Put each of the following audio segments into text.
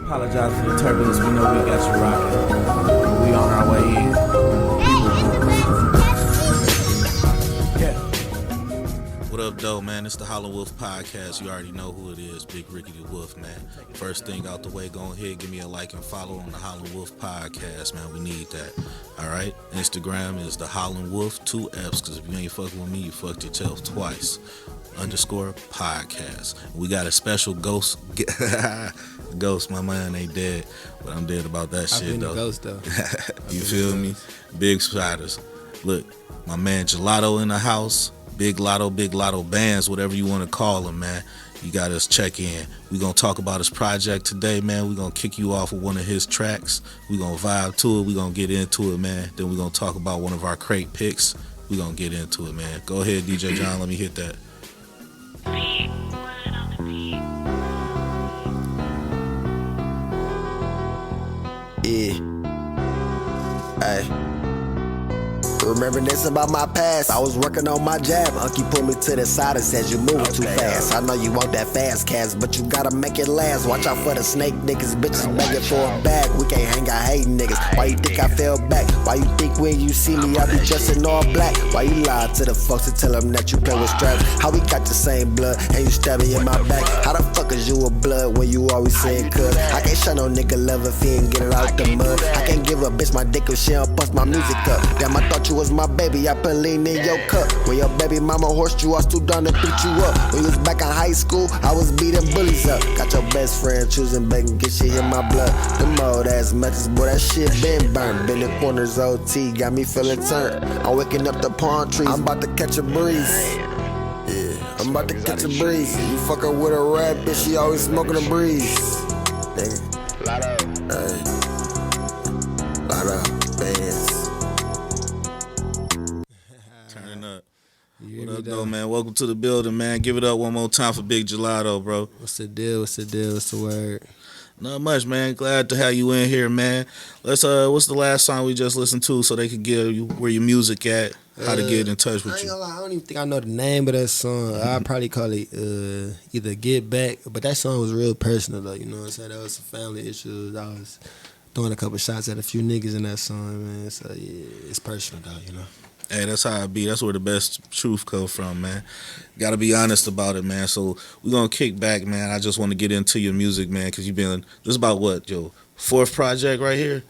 Apologize for the turbulence. We know we got you rocking. We on our way in. Yeah. What up, though, man? It's the Howling Wolff podcast. You already know who it is, Big Ricky the Wolf, man. First thing out the way, go ahead, give me a like and follow on the Howling Wolff podcast, man. We need that. All right? Instagram is the Howling Wolff, 2 F's, because if you ain't fucking with me, you fucked yourself twice. _podcast. We got a special ghost. Ghost, my man ain't dead, but I'm dead about that shit, been though. Ghost, though. You feel me? Big spiders. Look, my man Gelato in the house. Big Loto Bandz, whatever you want to call him, man. You got us check in. We gonna talk about his project today, man. We gonna kick you off with one of his tracks. We gonna vibe to it. We gonna get into it, man. Then we gonna talk about one of our crate picks. We gonna get into it, man. Go ahead, DJ John. Let me hit that. Yeah. Ay. Reminiscing about my past, I was working on my jab. Unky pulled me to the side and said you moving too fast. I know you want that fast cash, but you gotta make it last. Watch out for the snake niggas, bitches begging for a bag. We can't hang out hating niggas. Why you think I fell back? Why you think when you see me I be dressed in all black? Why you lie to the folks and tell them that you play with straps? How we got the same blood and you stab me in my back? How the fuck is you a blood when you always saying cuz? I can't show no nigga love if he ain't get it out the mud. I can't give a bitch my dick if she don't bust my music up. Damn, I thought you was my baby, I put lean in your cup. When your baby mama horsed you, I stood down and beat you up. When you was back in high school, I was beating bullies up. Got your best friend choosing bacon, get shit in my blood. Them old ass methods, boy, that shit been burnt. Been in corners, OT, got me feeling turned. I'm waking up the palm trees, I'm about to catch a breeze. Yeah, I'm about to catch a breeze. You fucking with a rat, bitch, she always smoking a breeze. Nigga. Loto, Bandz. What up, though, man? Welcome to the building, man. Give it up one more time for Big Gelato, bro. What's the deal? What's the word? Not much, man. Glad to have you in here, man. Let's what's the last song we just listened to so they could give you where your music at, how to get in touch with I ain't you. gonna lie, I don't even think I know the name of that song. I'd probably call it either Get Back, but that song was real personal though, you know what I'm saying? That was some family issues. I was throwing a couple shots at a few niggas in that song, man. So yeah, it's personal though, you know. Hey, that's how it be. That's where the best truth comes from, man. Got to be honest about it, man. So we're going to kick back, man. I just want to get into your music, man, because this is about what, your 4th project right here?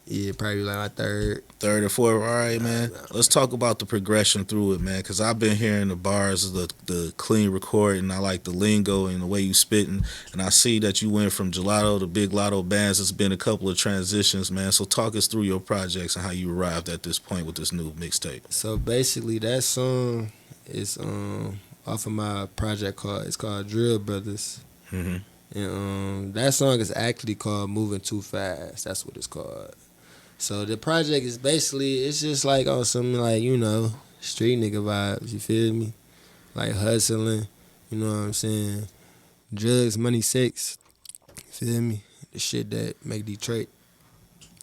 Yeah, probably like my third. 3rd or 4th, all right, man. Let's talk about the progression through it, man, because I've been hearing the bars, the clean recording. I like the lingo and the way you spitting, and I see that you went from Gelato to Big Loto Bandz. It's been a couple of transitions, man, so talk us through your projects and how you arrived at this point with this new mixtape. So basically, that song is off of my project called Drill Brothers. Mm-hmm. And that song is actually called Moving Too Fast. That's what it's called. So the project is basically, it's just like on some like, you know, street nigga vibes, you feel me? Like hustling, you know what I'm saying? Drugs, money, sex, you feel me? The shit that make Detroit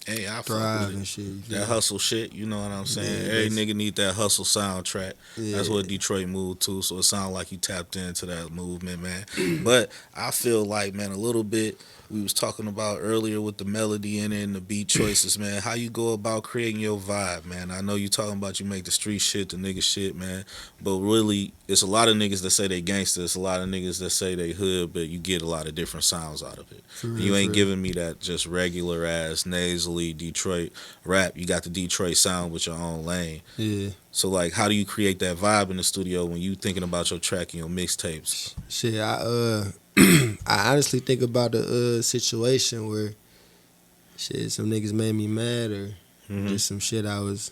Hey, I thrive fuck with and it. shit. You feel That me? hustle shit, you know what I'm saying? Yeah, Every nigga need that hustle soundtrack. Yeah. That's what Detroit moved to, so it sounds like you tapped into that movement, man. But I feel like, man, a little bit, we was talking about earlier with the melody in it and the beat choices, man. How you go about creating your vibe, man? I know you talking about you make the street shit, the nigga shit, man. But really, it's a lot of niggas that say they gangsters, it's a lot of niggas that say they hood, but you get a lot of different sounds out of it. You ain't giving me that just regular ass nasally Detroit rap. You got the Detroit sound with your own lane. Yeah. So like, how do you create that vibe in the studio when you thinking about your track and your mixtapes? Shit, I honestly think about the situation where shit, some niggas made me mad or just some shit I was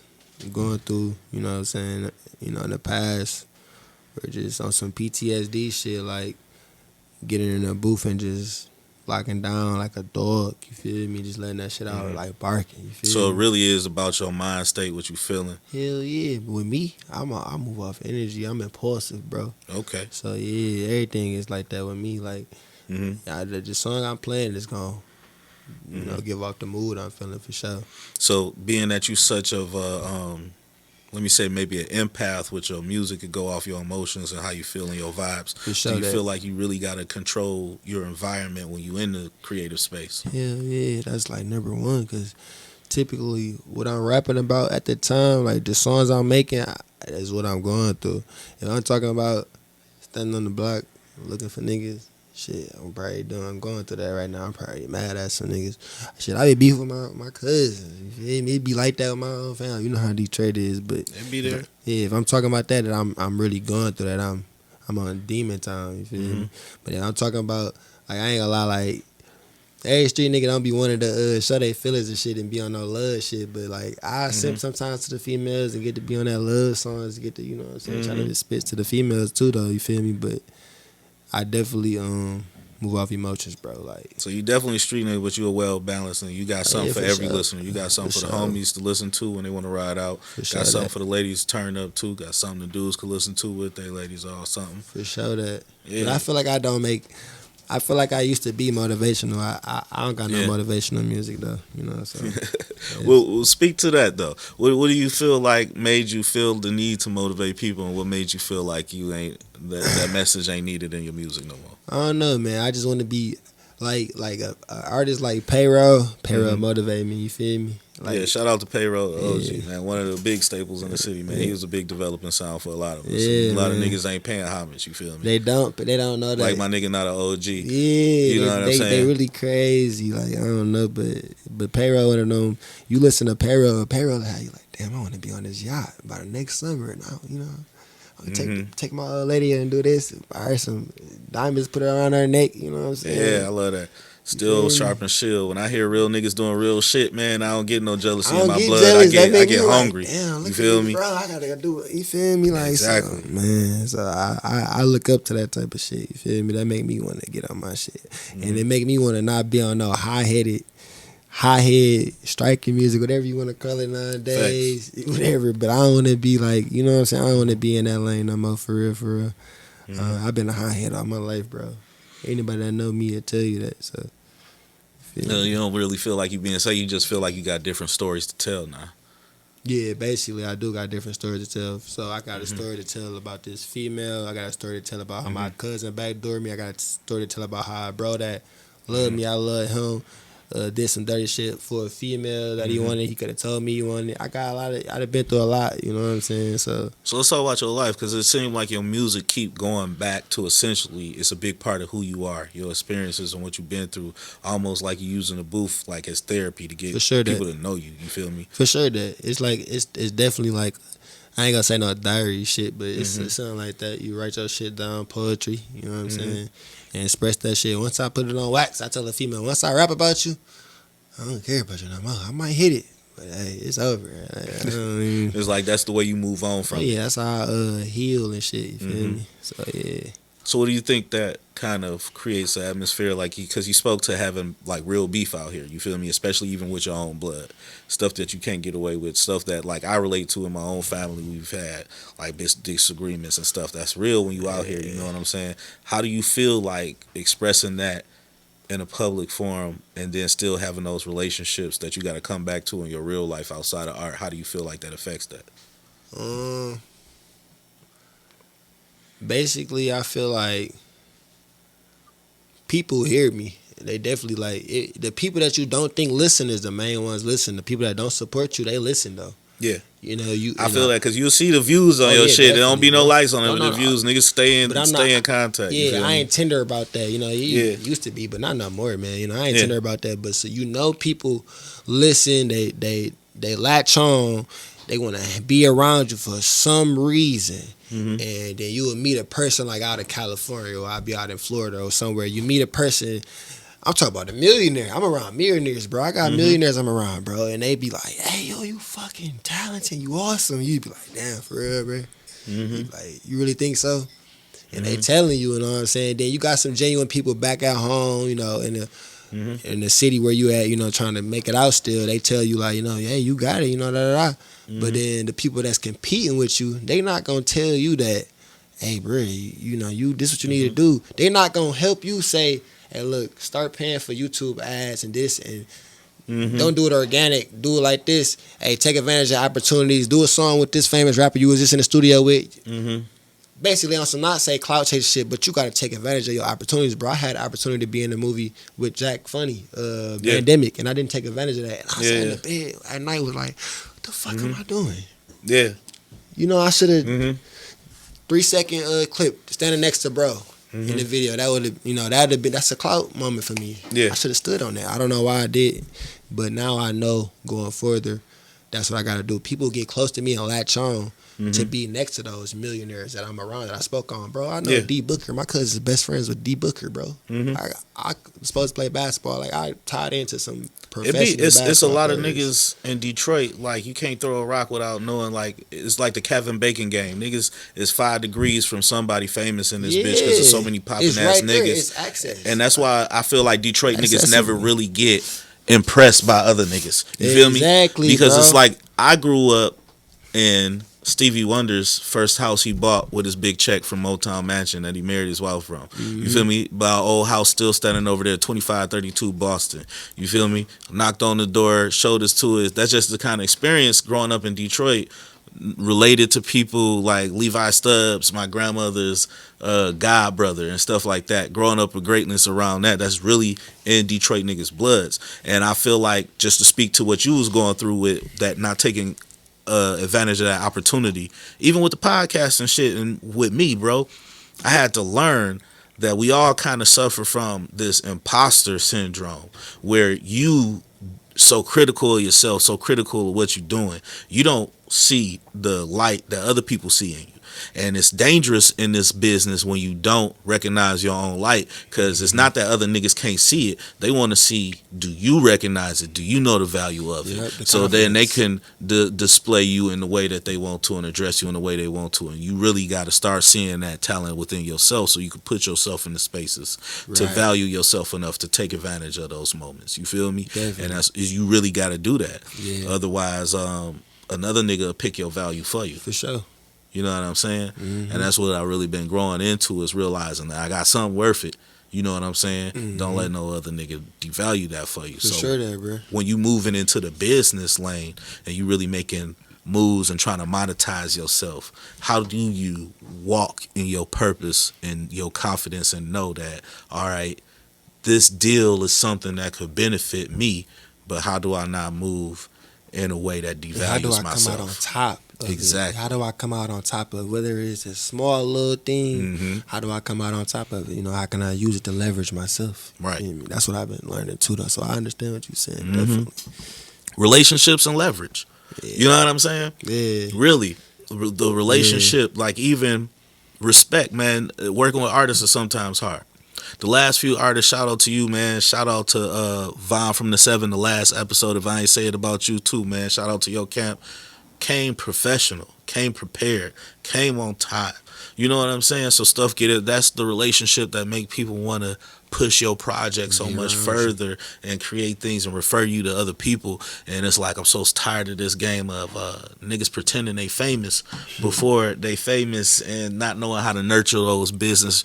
going through, you know what I'm saying, you know, in the past, or just on some PTSD shit, like getting in a booth and just locking down like a dog, you feel me, just letting that shit out, like barking, you feel So me? it really is about your mind state, what you feeling. Hell yeah, but with me, I move off energy, I'm impulsive, bro. Okay. So yeah, everything is like that with me, like the song I'm playing is gonna, you know, give off the mood I'm feeling for sure. So being that you such of a let me say, maybe an empath with your music, could go off your emotions and how you feel in your vibes. For sure Do you that. feel like you really got to control your environment when you in the creative space? Hell yeah, that's like number one. Cause typically, what I'm rapping about at the time, like the songs I'm making, is what I'm going through. If I'm talking about standing on the block looking for niggas, shit, I'm going through that right now. I'm probably mad at some niggas. Shit, I be beef with my cousins. You feel me? It be like that with my own family. You know how Detroit is, but It be there. yeah, if I'm talking about that, I'm really going through that. I'm on demon time. You feel me? But if I'm talking about, like, I ain't gonna lie, like, every street nigga don't be wanting to show their feelings and shit and be on no love shit. But like, I simp sometimes to the females and get to be on that love songs, get to, you know what I'm saying, try to just spit to the females too though. You feel me? But I definitely move off emotions, bro. Like, So you definitely street nigga, but you a well balanced, and you got something yeah, for for every sure. listener. You got something For for the sure. homies to listen to when they want to ride out. For Got sure something that. for the ladies to turn up to. Got something the dudes could listen to with their ladies, all something. for sure that. Yeah. But I feel like I feel like I used to be motivational. I don't got no Yeah. motivational music though. You know, so Well, speak to that though. What do you feel like made you feel the need to motivate people, and what made you feel like you ain't that message ain't needed in your music no more? I don't know, man. I just want to be like a artist like Payroll. Payroll motivate me. You feel me? Like, Yeah, shout out to Payroll, the OG, Yeah. man. One of the big staples in the city, man. He was a big developing sound for a lot of us. Yeah, a lot of man. niggas ain't paying homage, you feel me? they don't know that. Like my nigga not an OG. Yeah, You know what I'm they saying? really crazy. Like, I don't know, but Payroll, one of them. You listen to Payroll, how you like? Damn, I want to be on this yacht by the next summer, and you know, I'll take my old lady and do this. Buy her some diamonds, put it around her neck. You know what I'm saying? Yeah, I love that. Still sharp and shield. When I hear real niggas doing real shit, man, I don't get no jealousy I in don't my get blood. jealous. That I make get me hungry. Like, damn, you look feel at me? bro. I gotta do it. You feel me? Like, Exactly. so, man. So I look up to that type of shit. You feel me? That make me want to get on my shit, and it make me want to not be on no high head striking music, whatever you want to call it nowadays, whatever. But I don't want to be like, you know what I'm saying? I don't want to be in that lane no more, for real. I've been a high head all my life, bro. Anybody that know me will tell you that. So. No, you don't really feel like you being say. You just feel like you got different stories to tell now. Yeah, basically, I do got different stories to tell. So I got a story to tell about this female. I got a story to tell about how my cousin backdoored me. I got a story to tell about how a bro that loved me, I love him, did some dirty shit for a female that he wanted. He could have told me he wanted. I got a lot of. I'd have been through a lot. You know what I'm saying? So let's talk about your life, because it seemed like your music keep going back to essentially it's a big part of who you are, your experiences and what you've been through. Almost like you using a booth like as therapy to get For sure people to know you. You feel me? for sure that it's like it's definitely like. I ain't gonna say no diary shit, but it's something like that. You write your shit down, poetry, you know what I'm saying? And express that shit. Once I put it on wax, I tell a female, once I rap about you, I don't care about you no more. I might hit it, but hey, it's over. I don't even, It's like that's the way you move on from it. yeah, that's how I heal and shit, you feel me? So, yeah. So what do you think that kind of creates an atmosphere like, because you spoke to having like real beef out here, you feel me, especially even with your own blood, stuff that you can't get away with, stuff that like I relate to in my own family. We've had like disagreements and stuff that's real when you out here, you know what I'm saying? How do you feel like expressing that in a public forum and then still having those relationships that you got to come back to in your real life outside of art? How do you feel like that affects that? Basically, I feel like people hear me. They definitely like it. The people that you don't think listen is the main ones listen. The people that don't support you, they listen though. Yeah. You know, I feel that because you'll see the views on Oh, your yeah, shit. There don't be no definitely, likes on bro. it. No, The views, niggas stay in contact. you Yeah, feel I me? ain't tender about that. You know, Yeah. used to be, but not no more, man. You know, I ain't Yeah. tender about that. But so you know, people listen. They latch on. They want to be around you for some reason. And then you will meet a person like out of California, or I'll be out in Florida or somewhere. You meet a person. I'm talking about a millionaire. I'm around millionaires, bro. I got millionaires I'm around, bro. And they be like, hey, yo, you fucking talented. You awesome. You be like, damn, for real, bro. You be like, you really think so? And they telling you, you know what I'm saying? Then you got some genuine people back at home, you know, in the city where you at, you know, trying to make it out still. They tell you like, you know, hey, you got it, you know, da-da-da. But then the people that's competing with you, they not going to tell you that, hey, bro, you know, this what you need to do. They not going to help you say, hey, look, start paying for YouTube ads and this and Don't do it organic. Do it like this. Hey, take advantage of opportunities. Do a song with this famous rapper you was just in the studio with. Basically on some not say clout chase shit, but you got to take advantage of your opportunities, bro. I had an opportunity to be in the movie with Jack Funny, Pandemic, and I didn't take advantage of that. And I sat in the bed at night was like, what the fuck am I doing? Yeah. You know, I should have 3-second clip standing next to bro in the video. That would have, that's a clout moment for me. Yeah. I should have stood on that. I don't know why I did, but now I know going further, that's what I got to do. People get close to me and latch on to be next to those millionaires that I'm around that I spoke on, bro. I know D Booker. My cousin's best friends with D Booker, bro. I was supposed to play basketball. Like I tied into some professional it's a lot of players. niggas in Detroit. Like you can't throw a rock without knowing. Like it's like the Kevin Bacon game. Niggas is 5 degrees from somebody famous in this bitch because there's so many popping it's ass right there. niggas. It's access, and that's why I feel like Detroit niggas Accessible. never really get impressed by other niggas. You feel me? Exactly, Because bro. it's like I grew up in Stevie Wonder's first house he bought with his big check from Motown Mansion that he married his wife from. You feel me? By an old house still standing over there, 2532 Boston. You feel me? Knocked on the door, showed us to it. That's just the kind of experience growing up in Detroit related to people like Levi Stubbs, my grandmother's god brother and stuff like that. Growing up with greatness around that's really in Detroit niggas' bloods. And I feel like, just to speak to what you was going through with that, not taking advantage of that opportunity, even with the podcast and shit, and with me, bro, I had to learn that we all kind of suffer from this imposter syndrome where you so critical of yourself, so critical of what you're doing, you don't see the light that other people see in you. And it's dangerous in this business when you don't recognize your own light, because it's not that other niggas can't see it. They want to see, do you recognize it? Do you know the value of it? So then they can display you in the way that they want to and address you in the way they want to. And you really got to start seeing that talent within yourself so you can put yourself in the spaces to value yourself enough to take advantage of those moments. You feel me? Definitely. And you really got to do that. Yeah. Otherwise, another nigga will pick your value for you. For sure. You know what I'm saying? And that's what I really been growing into, is realizing that I got something worth it. You know what I'm saying? Don't let no other nigga devalue that for you. For sure that, bro. When you moving into the business lane and you really making moves and trying to monetize yourself, how do you walk in your purpose and your confidence and know that, all right, this deal is something that could benefit me, but how do I not move in a way that devalues How do I myself? come out on top? Exactly. How do I come out on top of it? Whether it's a small little thing, how do I come out on top of it? You know, how can I use it to leverage myself? Right. You know, that's what I've been learning too, though. So I understand what you're saying. Definitely. Relationships and leverage. You know what I'm saying? Yeah. Really, the relationship, like even respect, man. Working with artists is sometimes hard. The last few artists, shout out to you, man. Shout out to Von from the 7, the last episode. If I ain't say it about you too, man. Shout out to your camp. Came professional, came prepared, came on time. You know what I'm saying? So stuff get it. That's the relationship that make people want to push your project so much further and create things and refer you to other people. And it's like, I'm so tired of this game of niggas pretending they famous before they famous and not knowing how to nurture those business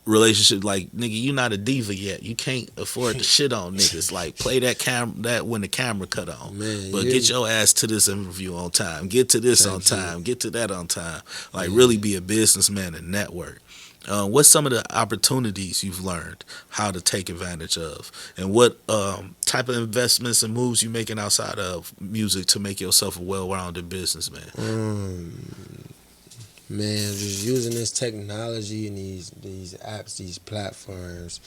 relationship. Like, nigga, you not a diva yet. You can't afford to shit on niggas. Like, play that when the camera cut on. Man, but get your ass to this interview on time. Get to this on time. Get to that on time. Like, really be a businessman and network. What's some of the opportunities you've learned how to take advantage of? And what type of investments and moves you making outside of music to make yourself a well-rounded businessman? Man, just using this technology and these apps, these platforms,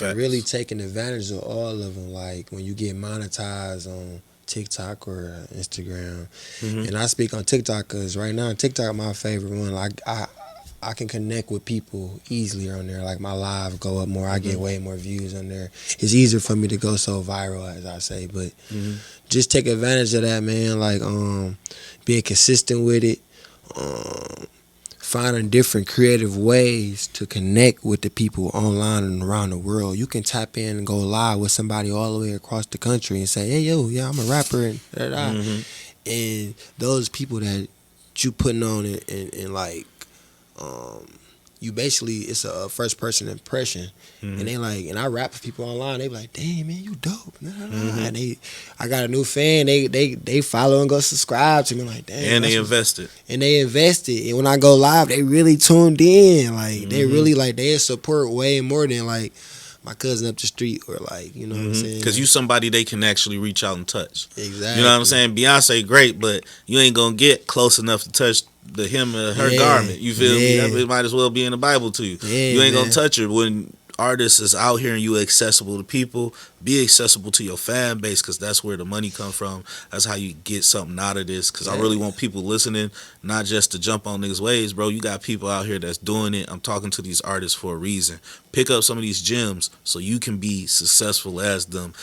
and really taking advantage of all of them. Like when you get monetized on TikTok or Instagram, and I speak on TikTok because right now TikTok my favorite one. Like I can connect with people easily on there. Like my live go up more. I get way more views on there. It's easier for me to go so viral, as I say. But just take advantage of that, man. Like being consistent with it. Finding different creative ways to connect with the people online and around the world. You can tap in and go live with somebody all the way across the country and say, hey, yo, yeah, I'm a rapper, and da-da. And those people that you putting on and like you basically it's a first person impression, and they like, and I rap for people online. They be like, "Damn man, you dope." Nah, nah, nah. And I got a new fan. They follow and go subscribe to me. Like, damn. And they invested. And they invested. And when I go live, they really tuned in. Like they really like they support way more than like my cousin up the street or like, you know what I'm saying? Because you somebody they can actually reach out and touch. Exactly. You know what I'm saying? Beyonce great, but you ain't gonna get close enough to touch the hem of her garment. You feel me? That might as well be in the Bible to you. You ain't gonna touch her when artists is out here and you accessible to people. Be accessible to your fan base, because that's where the money come from. That's how you get something out of this, because I really want people listening, not just to jump on niggas' waves, bro. You got people out here that's doing it. I'm talking to these artists for a reason. Pick up some of these gems so you can be successful as them.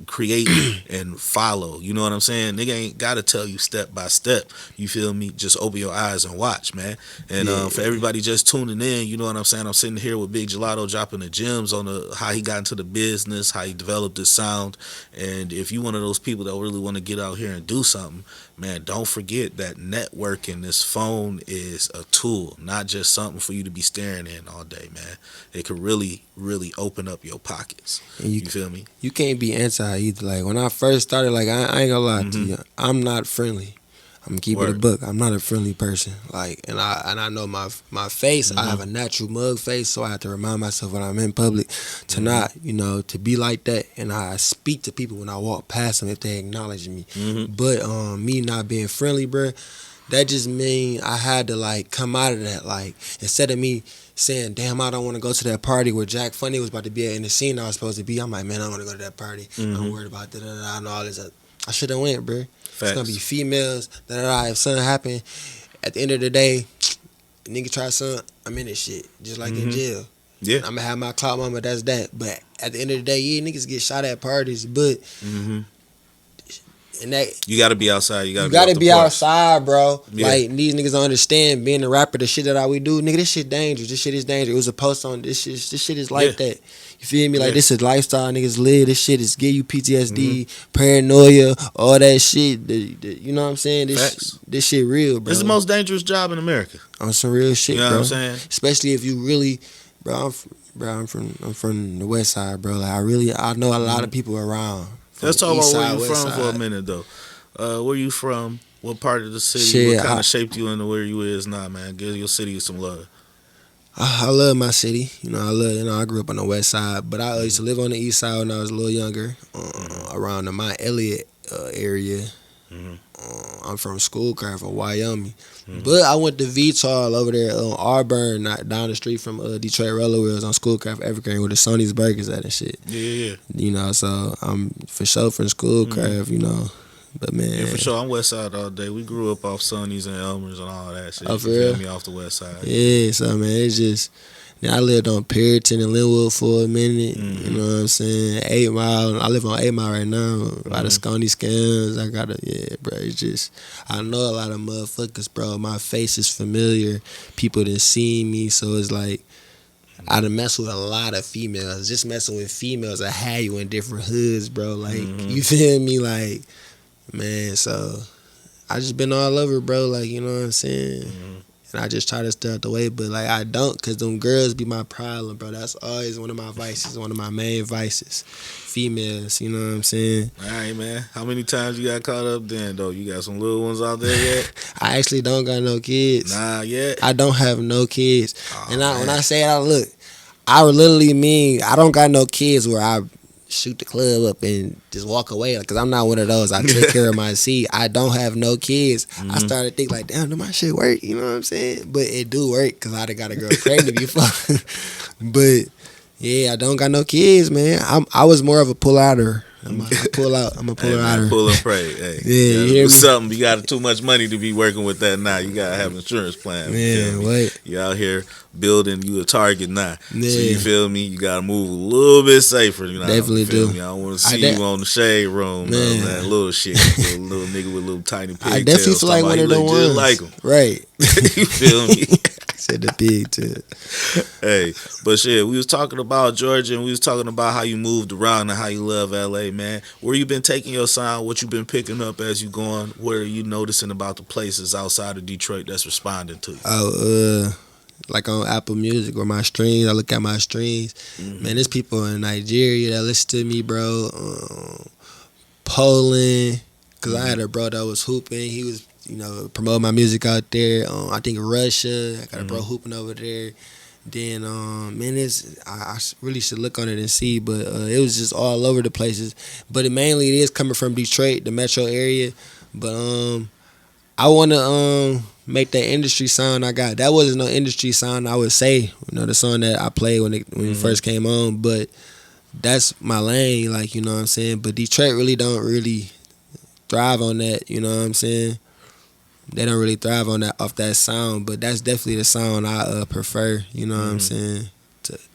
Create and follow. You know what I'm saying? Nigga ain't gotta tell you step by step. You feel me? Just open your eyes and watch, man. And for everybody just tuning in, you know what I'm saying? I'm sitting here with Big Gelato dropping the gems on how he got into the business, how he developed his sound. And if you one of those people that really want to get out here and do something, man, don't forget that networking, this phone is a tool, not just something for you to be staring in all day, man. It could really, really open up your pockets. You feel me? You can't be anti either. Like when I first started, like I ain't gonna lie to you, I'm not friendly. I'm gonna keep it a book. I'm not a friendly person. Like, and I know my face. I have a natural mug face, so I have to remind myself when I'm in public to not, you know, to be like that. And I speak to people when I walk past them if they acknowledge me. But me not being friendly, bro, that just mean I had to like come out of that. Like instead of me saying, damn, I don't want to go to that party where Jack Funny was about to be in the scene I was supposed to be, I'm like, man, I want to go to that party. I'm worried about I know all this. I should have went, bro. Facts. It's gonna be females. If something happen, at the end of the day, nigga try something, I'm in this shit. Just like in jail. Yeah. I'm gonna have my clout mama, that's that. But at the end of the day, niggas get shot at parties, but and that you gotta be outside. You gotta be outside, bro. Yeah. Like these niggas don't understand being a rapper, the shit that we do. Nigga, this shit dangerous. This shit is dangerous. It was a post on this shit is like that. You feel me? Like this is lifestyle, niggas live. This shit is give you PTSD, paranoia, all that shit. You know what I'm saying? This shit real, bro. It's the most dangerous job in America. On some real shit, you know bro. What I'm saying? Especially if you really, bro. I'm from the West Side, bro. Like I know a lot of people around. Let's talk about where you from for a minute, though. Where you from? What part of the city? Shit, what kind of shaped you into where you is now, man? Give your city some love. I love my city. You know, I grew up on the West Side, but I used to live on the East Side when I was a little younger, around the Mount Elliott area. I'm from Schoolcraft in Wyoming, but I went to VTOL over there on Auburn, down the street from Detroit Roller Wheels on Schoolcraft Evergreen where the Sony's Burgers at and shit. Yeah. You know, so I'm for sure from Schoolcraft. You know, but man, yeah, for sure. I'm West Side all day. We grew up off Sonny's and Elmer's and all that shit. Oh, for real? Me off the West Side. Yeah, so man, it's just. I lived on Puritan and Linwood for a minute. You know what I'm saying? 8 Mile. I live on 8 Mile right now. A lot of scony scams. Bro. It's just, I know a lot of motherfuckers, bro. My face is familiar. People done seen me, so it's like, I done mess with a lot of females. Just messing with females, I had you in different hoods, bro. Like, you feel me? Like, man, so I just been all over, bro. Like, you know what I'm saying? And I just try to stay out the way, but like I don't, cause them girls be my problem, bro. That's always one of my vices, one of my main vices. Females, you know what I'm saying? All right, man. How many times you got caught up then, though? You got some little ones out there yet? I actually don't got no kids. Nah, yet? I don't have no kids. When I say that, look, I literally mean I don't got no kids where I shoot the club up and just walk away, because I'm not one of those. I take care of my seed. I don't have no kids. I started to think like, damn, do my shit work? You know what I'm saying? But it do work, because I done got a girl pregnant before. But yeah, I don't got no kids, man. I was more of a pull-outer. I'm a pull-outer. Pull and pray. Hey, yeah, you do something. You got too much money to be working with that now. You got to have an insurance plan. Man, wait. You out here building, you a target now. Yeah. So you feel me? You got to move a little bit safer. You know, definitely do. Me? I don't want to see you on the shade room. Man. That little shit. little nigga with little tiny pigtails. I definitely feel like one of the ones. Just like him. Right. You feel me? Said the pigtail. Hey, but shit, we was talking about Georgia, and we was talking about how you moved around and how you love LA, man. Where you been taking your sound? What you been picking up as you going? What are you noticing about the places outside of Detroit that's responding to you? like on Apple Music or my streams. I look at my streams. Man, there's people in Nigeria that listen to me, bro. Poland, cause I had a bro that was hooping. He was, promoting my music out there. I think Russia. I got a bro hooping over there. Then, man, I really should look on it and see, but it was just all over the places. But it is coming from Detroit, the metro area. But I want to make that industry sound I got. That wasn't no industry sound, I would say. The song that I played when it first came on. But that's my lane, like, you know what I'm saying? But Detroit really don't really thrive on that, you know what I'm saying? They don't really thrive on that, off that sound, but that's definitely the sound I prefer, you know what I'm saying,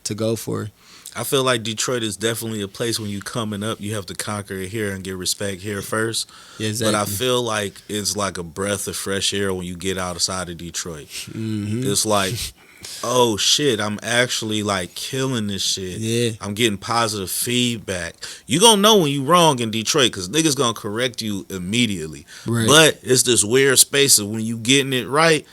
to go for. I feel like Detroit is definitely a place when you coming up, you have to conquer it here and get respect here first. Yeah, exactly. But I feel like it's like a breath of fresh air when you get outside of Detroit. It's like, oh shit, I'm actually like killing this shit. Yeah. I'm getting positive feedback. You gonna know when you wrong in Detroit because niggas gonna correct you immediately. Right. But it's this weird space of when you getting it right,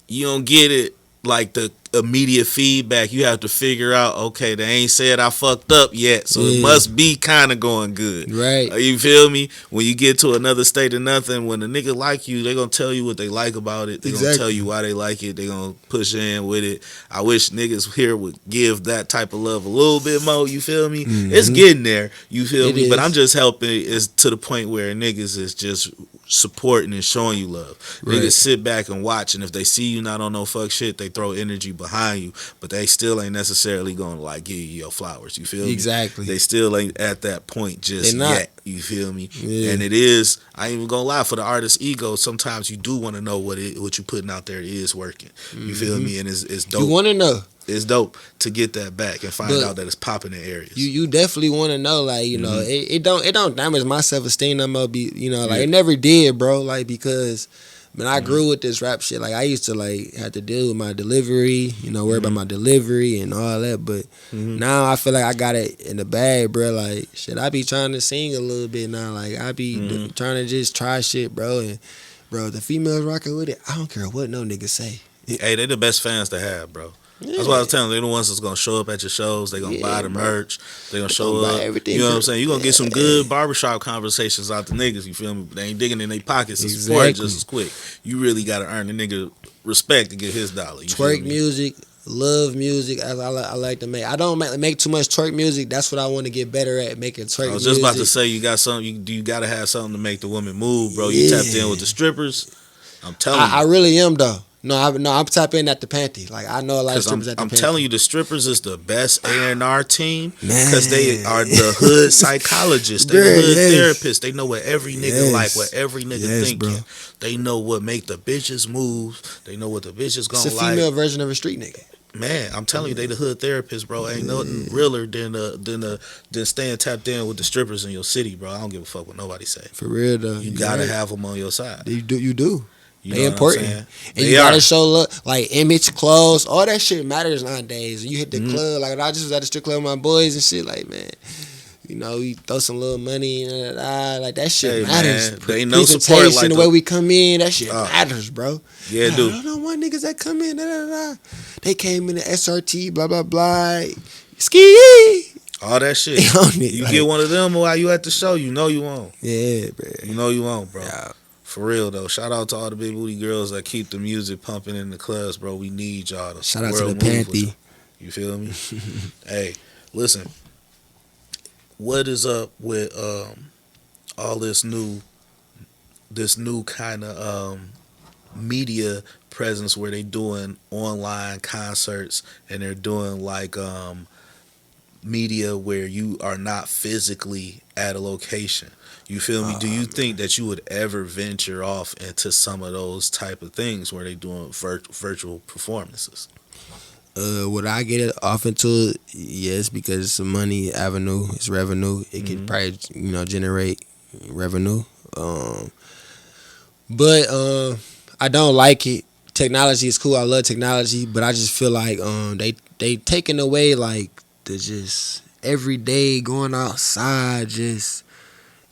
you don't get it like the immediate feedback. You have to figure out, okay, they ain't said I fucked up yet, so it must be kind of going good. Right. You feel me? When you get to another state of nothing, when a nigga like you, they gonna tell you what they like about it. They gonna tell you why they like it. They gonna push in with it. I wish niggas here would give that type of love a little bit more. You feel me? It's getting there. You feel me? But I'm just helping is to the point where niggas is just supporting and showing you love. Right. Niggas sit back and watch, and if they see you not on no fuck shit, they throw energy behind you, but they still ain't necessarily gonna like give you your flowers. You feel me? Exactly. They still ain't at that point just yet. You feel me? Yeah. And it is, I ain't even gonna lie, for the artist's ego, sometimes you do want to know what you putting out there is working. You feel me? And it's dope. You want to know. It's dope to get that back and find out that it's popping in areas. You definitely want to know, like, it don't damage my self-esteem no more. It never did, bro. Like, because when I grew with this rap shit, like, I used to like have to deal with my delivery, worry about my delivery and all that. But now I feel like I got it in the bag, bro. Like, shit, I be trying to sing a little bit now. Like, I be trying to just try shit, bro. And bro, the females rocking with it, I don't care what no niggas say. Hey, they the best fans to have, bro. Yeah. That's what I was telling you. They're the ones that's gonna show up at your shows. They gonna buy the merch. They gonna show up. Everything, you know what I'm saying? You gonna get some good barbershop conversations out the niggas. You feel me? They ain't digging in their pockets and support just as quick. You really gotta earn the nigga respect to get his dollar. Twerk music, love music. I like to make. I don't make too much twerk music. That's what I want to get better at, making twerk music. I was just about to say, you got something. You gotta have something to make the woman move, bro. You tapped in with the strippers. I'm telling you. I really am though. No, I'm tapping in at the panty. Like, I know a lot of strippers at the panty. I'm telling you, the strippers is the best A&R team because they are the hood psychologists. They the hood therapists. They know what every nigga like, what every nigga thinking. Bro. They know what make the bitches move. They know what the bitches gonna like. It's a female version of a street nigga. Man, I'm telling you, they the hood therapists, bro. Ain't nothing realer than staying tapped in with the strippers in your city, bro. I don't give a fuck what nobody say. For real though, you gotta have them on your side. You do. They important. And you gotta show look, like image, clothes, all that shit matters nowadays. You hit the club, like I just was at the strip club with my boys and shit, like, man, we throw some little money and like that shit matters. Man, they no support like the way we come in, that shit matters, bro. Yeah, it do. I don't know why niggas that come in, they came in the SRT, blah blah blah, ski. All that shit. You get one of them while you at the show, you know you won't. Yeah, bro. You know you won't, bro. Yeah. For real though, shout out to all the big booty girls that keep the music pumping in the clubs, bro. We need y'all to shout out to the panty. You feel me? Hey, listen. What is up with all this new kind of media presence where they doing online concerts and they're doing like media where you are not physically at a location? You feel me? Do you think that you would ever venture off into some of those type of things where they doing virtual performances? Would I get it off into it? Yes, because it's a money avenue, it's revenue. It could probably generate revenue. But I don't like it. Technology is cool. I love technology, but I just feel like they taking away like the just everyday going outside, just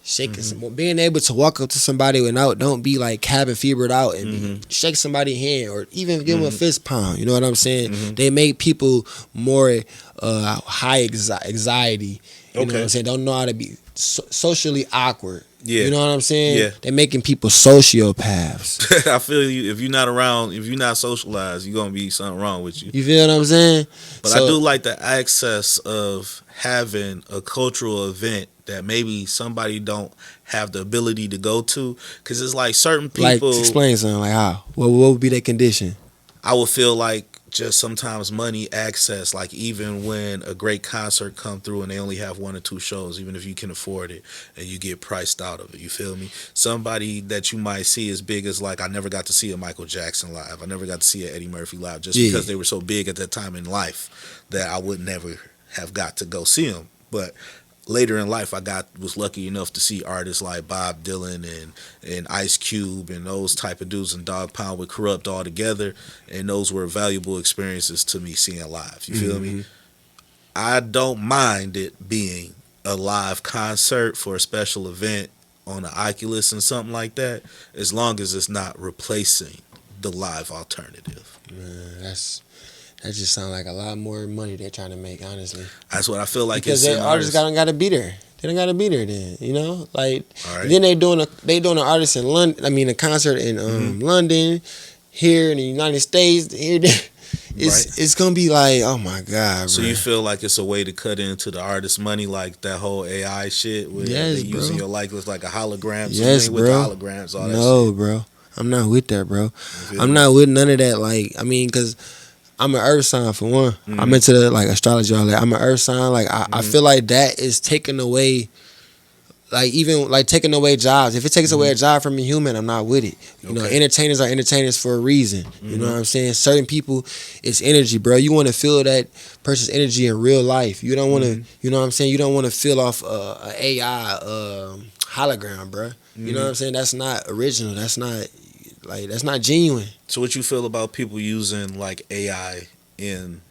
shaking some, being able to walk up to somebody without, don't be like cabin fevered out and shake somebody's hand or even give them a fist pound. You know what I'm saying? They make people more high anxiety. You know what I'm saying? Don't know how to be socially awkward. Yeah. You know what I'm saying? Yeah. They're making people sociopaths. I feel you. If you're not around, if you're not socialized, you're gonna be something wrong with you. You feel what I'm saying? But I do like the access of having a cultural event that maybe somebody don't have the ability to go to, because it's like certain people. Like, explain something. Like how? What would be their condition? I would feel like just sometimes money access, like even when a great concert come through and they only have 1 or 2 shows, even if you can afford it and you get priced out of it, you feel me? Somebody that you might see as big as, like, I never got to see a Michael Jackson live, I never got to see an Eddie Murphy live, just because they were so big at that time in life that I would never have got to go see them. But later in life, I was lucky enough to see artists like Bob Dylan and Ice Cube and those type of dudes, and Dog Pound with Corrupt all together, and those were valuable experiences to me seeing live. You feel me? I don't mind it being a live concert for a special event on an Oculus and something like that, as long as it's not replacing the live alternative. Man, that just sounds like a lot more money they're trying to make, honestly. That's what I feel like. Because the artists got to be there. They don't got to be there then, you know? Like, right. Then they doing an artist in London. I mean, a concert in London, here in the United States. Here, it's gonna be like, oh my God, so bro. you feel like it's a way to cut into the artist money, like that whole AI shit where they using your likeness like a hologram. So yes, you ain't bro. with the holograms, all that no, shit. Bro. I'm not with that, bro. I'm not with none of that. Like, I mean, because I'm an earth sign for one. I'm into the, like, astrology, all that. I'm an earth sign. Like, I feel like that is taking away, like, even like taking away jobs. If it takes away a job from a human, I'm not with it. You know, entertainers are entertainers for a reason. You know what I'm saying? Certain people, it's energy, bro. You want to feel that person's energy in real life. You don't want to, you know what I'm saying? You don't want to feel off a AI hologram, bro. You know what I'm saying? That's not original. That's not genuine. So what you feel about people using like AI in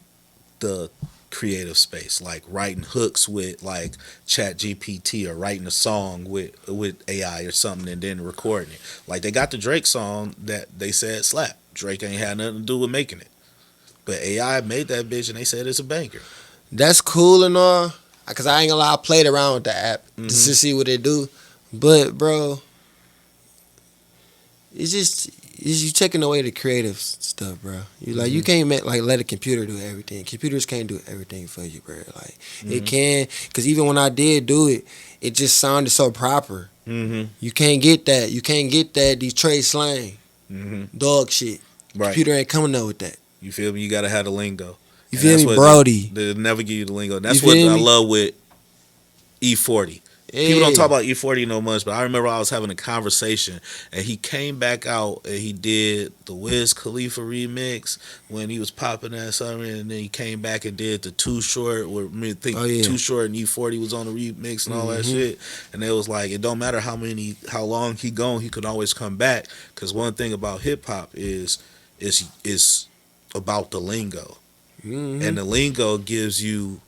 the creative space, like writing hooks with like Chat GPT or writing a song with AI or something and then recording it? Like they got the Drake song that they said slap. Drake ain't had nothing to do with making it, but AI made that bitch and they said it's a banger. That's cool and all, because I ain't gonna lie, I played around with the app just to see what it do. But bro, it's you taking away the creative stuff, bro. You like you can't let a computer do everything. Computers can't do everything for you, bro. Like it can, because even when I did do it, it just sounded so proper. You can't get that. You can't get that Detroit slang, dog shit. Right. Computer ain't coming up with that. You feel me? You gotta have the lingo. You feel me, Brody? They'll never give you the lingo. That's what I love with E40. Yeah. People don't talk about E40 no much, but I remember I was having a conversation and he came back out and he did the Wiz Khalifa remix when he was popping that summer, and then he came back and did the Too Short, where Too Short and E40 was on the remix and all that shit. And it was like, it don't matter how long he gone, he could always come back, because one thing about hip hop is about the lingo. And the lingo gives you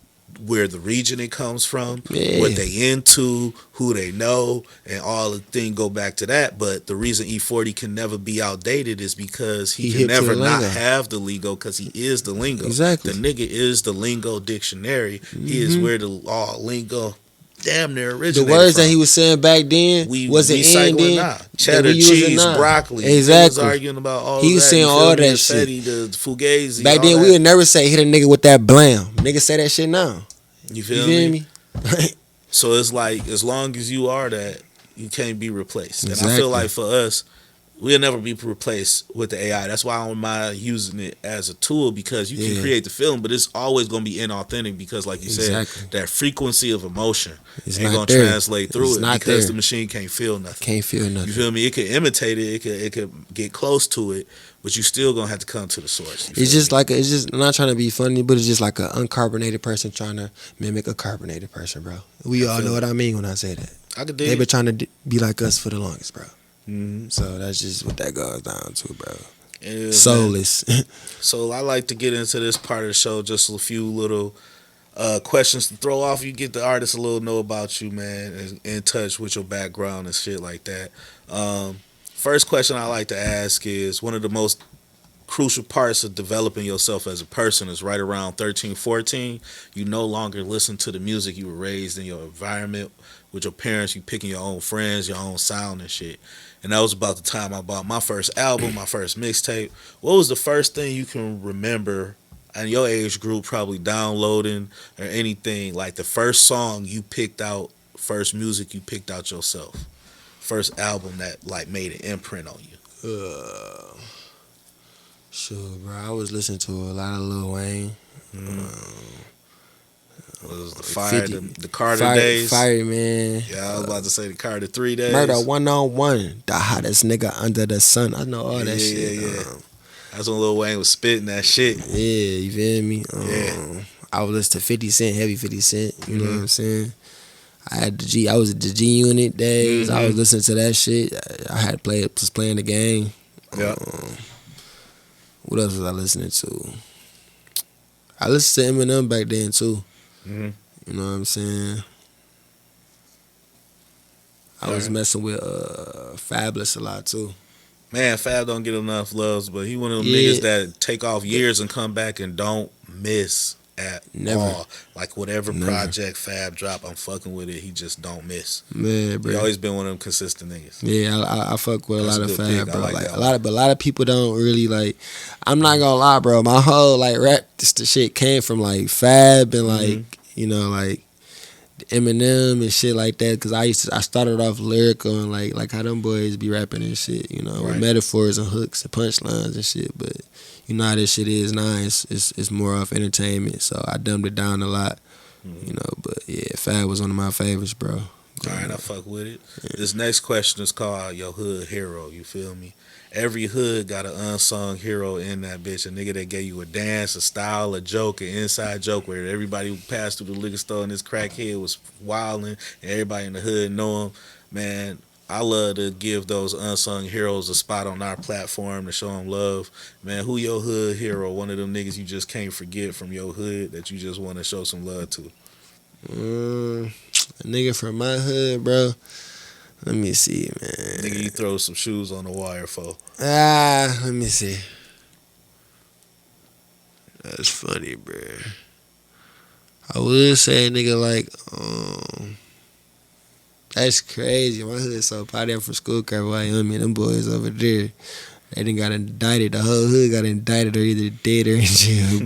where the region it comes from, what they into, who they know, and all the thing go back to that. But the reason E40 can never be outdated is because he can never not have the lingo, because he is the lingo. Exactly. The nigga is the lingo dictionary. He is where the lingo damn near originated. The words from. that he was saying back then wasn't in then. Now. Cheddar, cheese, broccoli. Exactly. He was arguing about all he was that. saying all that shit. The fugazi. Back then, we would never say hit a nigga with that blam. Niggas say that shit now. You feel me? So it's like, as long as you are that, you can't be replaced. Exactly. And I feel like for us, we'll never be replaced with the AI. That's why I don't mind using it as a tool, because you can create the feeling, but it's always going to be inauthentic, because like you said, that frequency of emotion ain't going to translate through it, because the machine can't feel nothing. You feel me? It can imitate it, it could get close to it, but you still going to have to come to the source. It's just I'm not trying to be funny, but it's just like an uncarbonated person trying to mimic a carbonated person, bro. We all know what I mean when I say that. I could They've been trying to be like us for the longest, bro. So that's just what that goes down to, bro. Yeah, soulless. So I like to get into this part of the show, just a few little questions to throw off. You get the artist a little know about you, man, and in touch with your background and shit like that. First question I like to ask is one of the most crucial parts of developing yourself as a person is right around 13, 14. You no longer listen to the music you were raised in your environment with your parents. You picking your own friends, your own sound and shit. And that was about the time I bought my first album, my first mixtape. What was the first thing you can remember in your age group probably downloading or anything, like the first song you picked out, first music you picked out yourself, first album that like made an imprint on you? Sure, bro. I was listening to a lot of Lil Wayne. Was the Fire, 50, the Carter days? Fire, man. Yeah, I was about to say the Carter 3 days. Murder 1-on-1. The hottest nigga under the sun. I know all that shit. Yeah. That's when Lil Wayne was spitting that shit. Yeah, you feel me? Yeah. I was listening to 50 Cent, heavy 50 Cent. You know what I'm saying? I was at the G Unit days. I was listening to that shit. I had was playing the game. Yeah. What else was I listening to? I listened to Eminem back then too. You know what I'm saying? I was messing with Fabulous a lot too. Man, Fab don't get enough love, but he one of them Yeah. niggas that take off years and come back and don't miss at all. Like whatever project Fab drop, I'm fucking with it. He just don't miss. Man, bro. He always been one of them consistent niggas. Yeah, I fuck with That's a a lot of good Fab, pick. I bro. like Like that a lot of people don't really like. I'm not gonna lie, bro. My whole like rap, the shit came from like Fab and like you know like Eminem and shit like that. Cause I started off lyrical and like how them boys be rapping and shit. You know, with metaphors and hooks and punchlines and shit. But you know how this shit is now. It's more of entertainment. So I dumbed it down a lot. You know, but yeah, Fab was one of my favorites, bro. All right, I fuck with it. This next question is called your hood hero. You feel me? Every hood got an unsung hero in that bitch. A nigga that gave you a dance, a style, a joke, an inside joke where everybody who passed through the liquor store and this crackhead was wilding and everybody in the hood know him. Man, I love to give those unsung heroes a spot on our platform to show them love. Man, who your hood hero? One of them niggas you just can't forget from your hood that you just want to show some love to. A nigga from my hood, bro. Let me see, man. Nigga, you throw some shoes on the wire for. Let me see. That's funny, bro. I would say a nigga like, that's crazy. My hood so potty up from school crap. Wyoming, them boys over there, they done got indicted. The whole hood got indicted or either dead or in jail.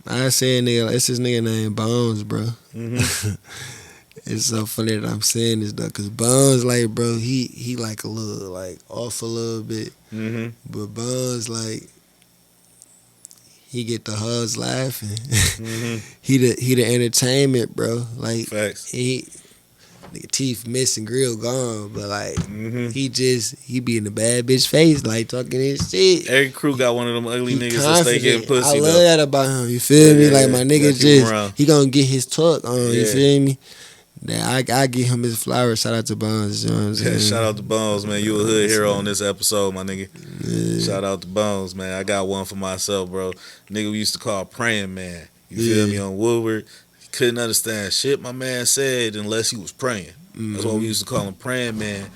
But I say a nigga, it's this nigga named Bandz, bro. It's so funny that I'm saying this though, cause Bandz, like, bro, he like a little like off a little bit, but Bandz like he get the hugs laughing. He the entertainment, bro. Like Facts. Nigga teeth missing, grill gone, but like he be in the bad bitch face, like talking his shit. Every crew got one of them ugly He niggas that stay getting confident. pussy. I love though. that about him. You feel me? Like my nigga Gotta keep him around. just he gonna get his talk on. You Yeah. feel me? Now I give him his flowers. Shout out to Bandz. You know what I'm saying? Shout out to Bones, man. You a hood hero on this episode, my nigga. Shout out to Bones, man. I got one for myself, bro. Nigga we used to call Praying Man. You feel me? On Woodward. He couldn't understand shit my man said unless he was praying. That's why we used to call him Praying Man.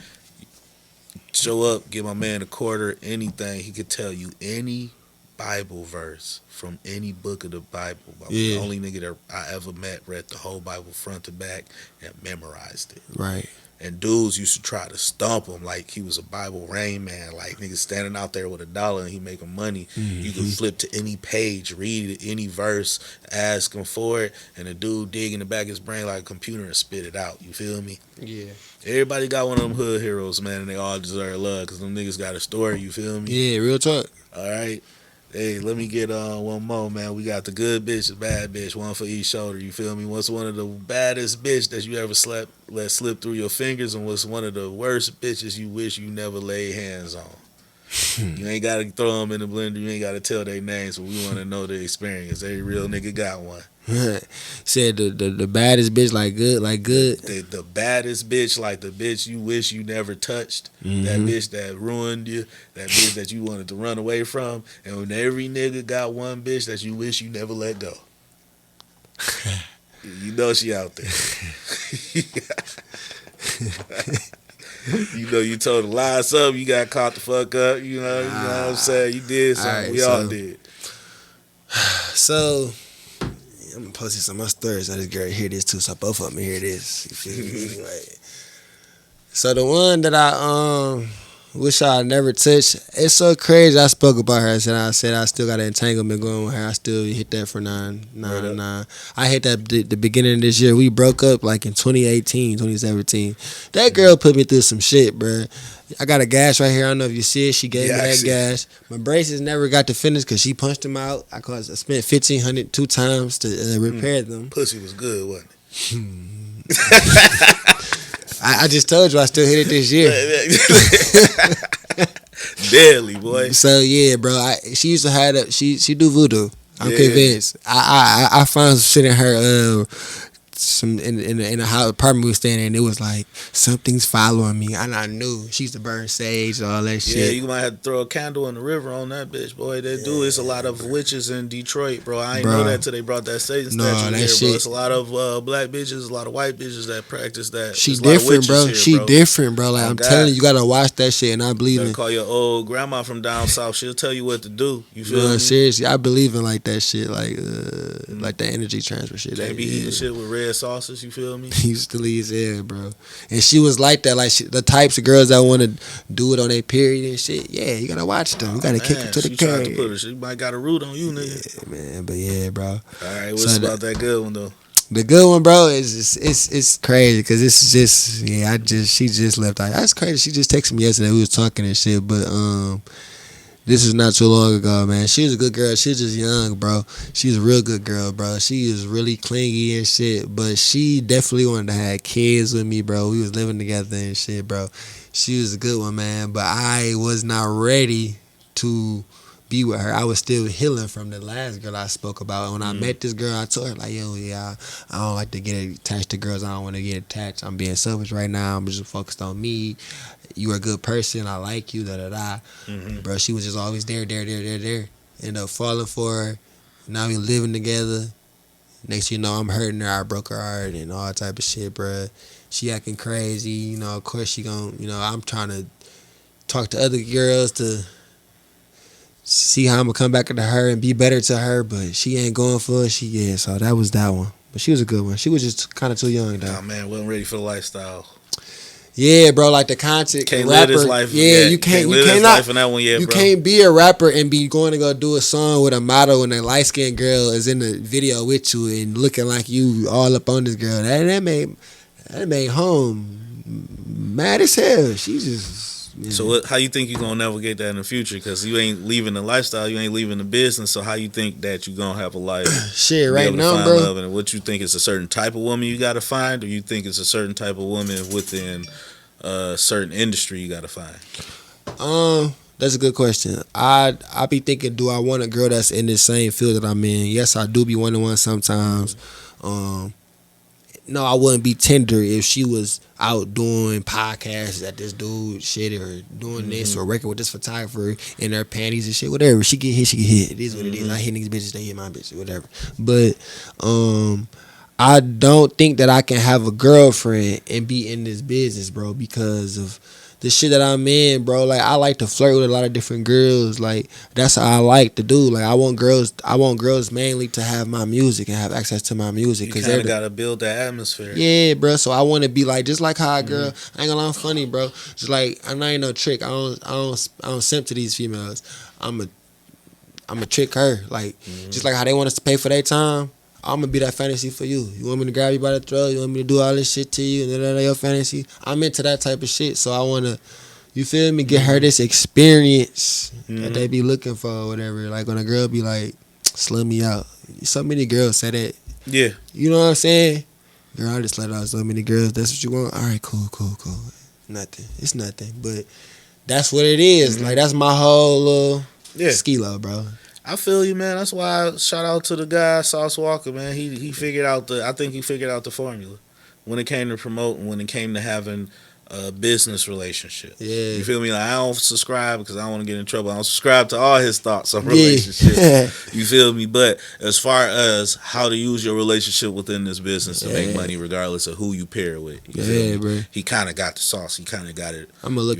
Show up, give my man a quarter, anything. He could tell you any Bible verse from any book of the Bible. I was the only nigga that I ever met read the whole Bible front to back and memorized it. Right. And dudes used to try to stomp him like he was a Bible Rain Man. Like niggas standing out there with $1 and he making money. You can flip to any page, read any verse, ask him for it, and the dude dig in the back of his brain like a computer and spit it out. You feel me? Yeah. Everybody got one of them hood heroes, man, and they all deserve love because them niggas got a story. You feel me? Yeah, real talk. All right. Hey, let me get one more, man. We got the good bitch, the bad bitch, one for each shoulder. You feel me? What's one of the baddest bitch that you ever let slip through your fingers, and what's one of the worst bitches you wish you never laid hands on? You ain't gotta throw them in the blender. You ain't gotta tell their names, but we want to know the experience. Every real nigga got one. Said the baddest bitch like good. The baddest bitch, like the bitch you wish you never touched. That bitch that ruined you. That bitch that you wanted to run away from. And when every nigga got one bitch that you wish you never let go. You know she out there. You know you told a lie or something, you got caught the fuck up, you know what I'm saying? You did something. Right, we all did. So I'm gonna post this on my story so this girl hear this too, so both of them hear this. You feel me? Like, so the one that I wish I never touched, it's so crazy. I spoke about her. I said I still got an entanglement going with her. I still hit that for 9. I hit that the beginning of this year. We broke up like in 2018, 2017. That girl put me through some shit, bruh. I got a gash right here. I don't know if you see it. She gave me that gash. My braces never got to finish because she punched them out. I spent $1,500 2 times to repair them. Pussy was good, wasn't it? I just told you I still hit it this year. Deadly, boy. So yeah, bro. She used to have that. She do voodoo. I'm convinced. I found some shit in her some in the house apartment we was staying in. And it was like something's following me, and I knew she used to burn sage and all that shit. Yeah, you might have to throw a candle in the river on that bitch, boy. They do. It's a lot of witches in Detroit, bro. I ain't know that till they brought that Satan statue here, bro. It's a lot of black bitches, a lot of white bitches that practice that. She different, bro. She different, bro. Like I'm telling you, gotta watch that shit, and I believe in. Call your old grandma from down south. She'll tell you what to do. You feel me? Seriously, I believe in like that shit, like that energy transfer shit. They be eating shit with red sauces. You feel me? He used to leave his head, bro. And she was like that, like the types of girls that want to do it on their period and shit. Yeah, you gotta watch them. You gotta kick them to the curb. She might got a root on you, nigga. Yeah, man. But yeah, bro. All right, what's about that good one though? The good one, bro, is it's crazy because it's just she just left. That's crazy. She just texted me yesterday. We was talking and shit, but this is not too long ago, man. She was a good girl. She was just young, bro. She's a real good girl, bro. She is really clingy and shit, but she definitely wanted to have kids with me, bro. We was living together and shit, bro. She was a good one, man, but I was not ready to be with her. I was still healing from the last girl I spoke about. When I met this girl, I told her, like, yo, yeah, I don't like to get attached to girls. I don't want to get attached. I'm being selfish right now. I'm just focused on me. You're a good person. I like you, da-da-da. Bro, she was just always there. Ended up falling for her. Now we living together. Next thing you know, I'm hurting her. I broke her heart and all type of shit, bro. She acting crazy. You know, of course she gon', you know, I'm trying to talk to other girls to see how I'm gonna come back to her and be better to her, but she ain't going for it. So that was that one. But she was a good one. She was just kind of too young, though. Nah, man, wasn't ready for the lifestyle. Yeah, bro, like the content. Can't rapper, live this life. Yeah, you can't. Live this life in that one yet, you bro. can't be a rapper and be going to go do a song with a model and a light skinned girl is in the video with you and looking like you all up on this girl. That made home mad as hell. She just. Yeah. So how you think you gonna navigate that in the future? Because you ain't leaving the lifestyle, you ain't leaving the business. So how you think that you gonna have a life? Shit, right now, bro. Love, and what you think is a certain type of woman you gotta find, or you think it's a certain type of woman within a certain industry you gotta find? That's a good question. I be thinking, do I want a girl that's in the same field that I'm in? Yes, I do be wanting one sometimes. No, I wouldn't be tender if she was out doing podcasts at this dude shit or doing this or working with this photographer in her panties and shit, whatever. She get hit, she get hit. It is what it is. I hit niggas bitches, they hit my bitches, whatever. But I don't think that I can have a girlfriend and be in this business, bro, because of the shit that I'm in, bro. Like, I like to flirt with a lot of different girls. Like, that's how I like to do. Like, I want girls mainly to have my music and have access to my music. You kind of got to build that atmosphere. Yeah, bro. So I want to be like, just like how a girl, I ain't gonna lie, I'm funny, bro. Just like, I ain't no trick. I don't simp to these females. I'm a trick her. Like, just like how they want us to pay for their time, I'm gonna be that fantasy for you. You want me to grab you by the throat? You want me to do all this shit to you? And then your fantasy? I'm into that type of shit. So I wanna, you feel me? Get her this experience that they be looking for or whatever. Like when a girl be like, slut me out. So many girls say that. Yeah. You know what I'm saying? Girl, I just let out so many girls. That's what you want? All right, cool. Nothing. It's nothing. But that's what it is. Like that's my whole little skilo, bro. I feel you, man. That's why I shout out to the guy, Sauce Walker, man. He figured out I think he figured out the formula when it came to promoting, when it came to having a business relationship. Yeah. You feel me? Like, I don't subscribe because I don't want to get in trouble. I don't subscribe to all his thoughts on relationships. You feel me? But as far as how to use your relationship within this business to make money, regardless of who you pair with, you feel me? Bro. He kind of got the sauce. He kind of got it. I'm gonna look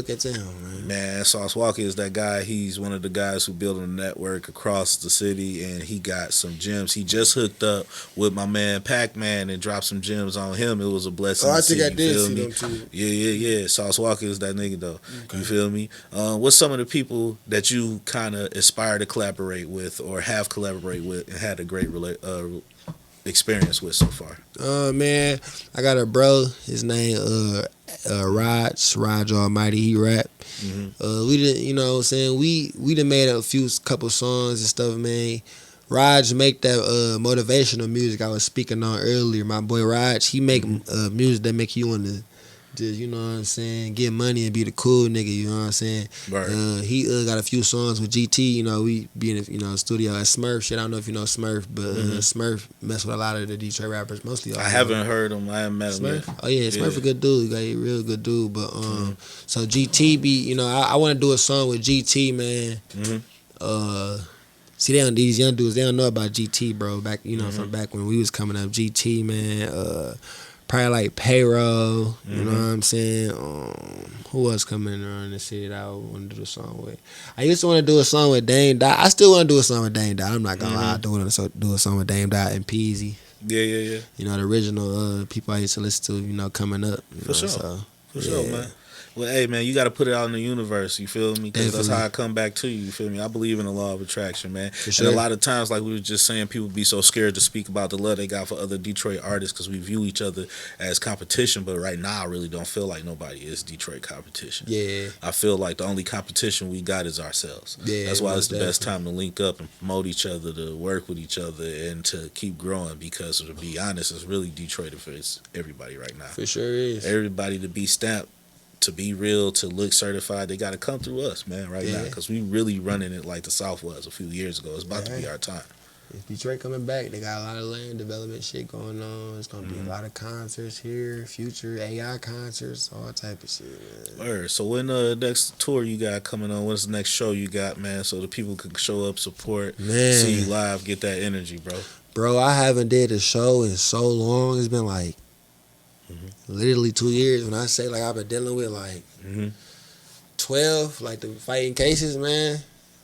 at him, man. Man, Sauce Walker is that guy. He's one of the guys who built a network across the city, and he got some gems. He just hooked up with my man Pac-Man and dropped some gems on him. It was a blessing. I to think see, I did see me? them too. Yeah. Sauce Walker is that nigga though. Okay. You feel me? What's some of the people that you kind of aspire to collaborate with or have collaborated with and had a great experience with so far? Man, I got a bro. His name Raj Almighty. He rap. We did, you know what I'm saying? We done made a couple songs and stuff, man. Raj make that motivational music I was speaking on earlier. My boy Raj, he make music that make you want to just, you know what I'm saying, get money and be the cool nigga, you know what I'm saying? Right. He got a few songs with GT, you know, we be in the studio at Smurf. Shit, I don't know if you know Smurf, but Smurf mess with a lot of the Detroit rappers, mostly. I haven't heard him. I haven't met him yet. Oh yeah, Smurf a good dude. He real good dude. But so GT be, you know, I want to do a song with GT, man. See, these young dudes, they don't know about GT, bro. Back, you know, from back when we was coming up, GT, man. Probably like Payroll, you know what I'm saying? Who else coming around the city that I want to do a song with? I used to want to do a song with Dame Dot. I still want to do a song with Dame Dot. I'm not gonna lie, I do want to do a song with Dame Dot and Peasy. Yeah. You know, the original people I used to listen to, you know, coming up. For sure, man. Well, hey, man, you got to put it out in the universe, you feel me? Because that's how I come back to you feel me? I believe in the law of attraction, man. Sure. And a lot of times, like we were just saying, people be so scared to speak about the love they got for other Detroit artists because we view each other as competition. But right now, I really don't feel like nobody is Detroit competition. Yeah. I feel like the only competition we got is ourselves. Yeah, that's why it's the best time to link up and promote each other, to work with each other, and to keep growing because, to be honest, it's really Detroit for everybody right now. For sure is. Everybody to be stamped, to be real, to look certified, they got to come through us, man, right now, because we really running it like the South was a few years ago. It's about to be our time. If Detroit coming back, they got a lot of land development shit going on. It's going to be a lot of concerts here, future AI concerts, all type of shit, man. Word. So when the next tour you got coming on, what's the next show you got, man, so the people can show up, support, see you live, get that energy, bro? Bro, I haven't did a show in so long. It's been like literally 2 years. When I say like I've been dealing with like 12 like the fighting cases, man,